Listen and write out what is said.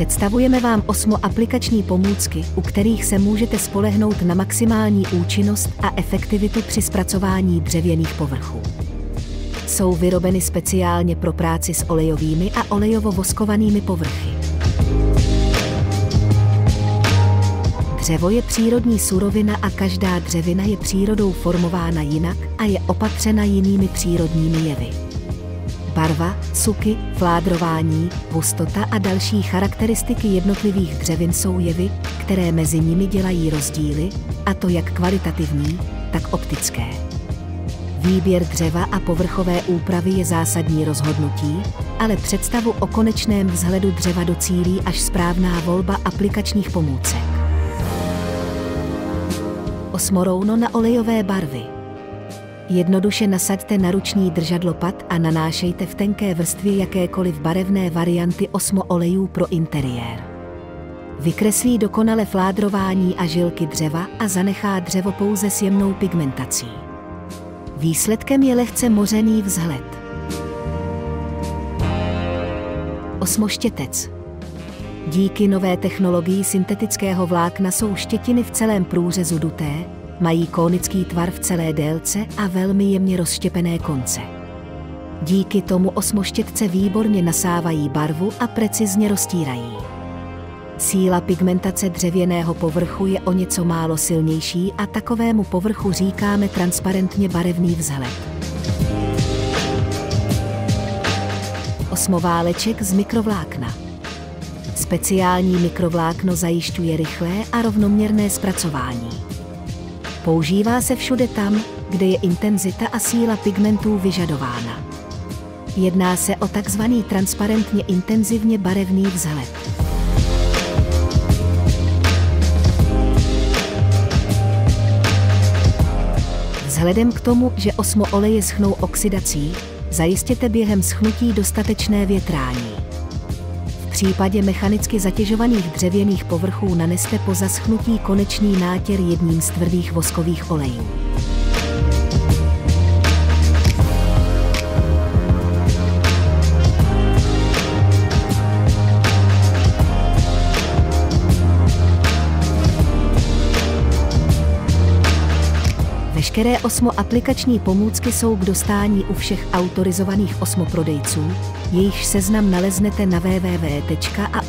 Představujeme vám 8 aplikační pomůcky, u kterých se můžete spolehnout na maximální účinnost a efektivitu při zpracování dřevěných povrchů. Jsou vyrobeny speciálně pro práci s olejovými a olejovo-voskovanými povrchy. Dřevo je přírodní surovina a každá dřevina je přírodou formována jinak a je opatřena jinými přírodními jevy. Barva, cuky, fládrování, hustota a další charakteristiky jednotlivých dřevin jsou jevy, které mezi nimi dělají rozdíly, a to jak kvalitativní, tak optické. Výběr dřeva a povrchové úpravy je zásadní rozhodnutí, ale představu o konečném vzhledu dřeva docílí až správná volba aplikačních pomůcek. Osmorouno na olejové barvy. Jednoduše nasaďte na ruční držadlopat a nanášejte v tenké vrstvě jakékoliv barevné varianty 8 olejů pro interiér. Vykreslí dokonale fládrování a žilky dřeva a zanechá dřevo pouze s jemnou pigmentací. Výsledkem je lehce mořený vzhled. Osmoštětec. Díky nové technologii syntetického vlákna jsou štětiny v celém průřezu duté, mají kónický tvar v celé délce a velmi jemně rozštěpené konce. Díky tomu osmoštětce výborně nasávají barvu a precizně roztírají. Síla pigmentace dřevěného povrchu je o něco málo silnější a takovému povrchu říkáme transparentně barevný vzhled. Osmováleček z mikrovlákna. Speciální mikrovlákno zajišťuje rychlé a rovnoměrné zpracování. Používá se všude tam, kde je intenzita a síla pigmentů vyžadována. Jedná se o takzvaný transparentně intenzivně barevný vzhled. Vzhledem k tomu, že osmooleje schnou oxidací, zajistěte během schnutí dostatečné větrání. V případě mechanicky zatěžovaných dřevěných povrchů naneste po zaschnutí konečný nátěr jedním z tvrdých voskových olejů. Veškeré 8 aplikační pomůcky jsou k dostání u všech autorizovaných osmoprodejců, jejichž seznam naleznete na www.au-mex.cz.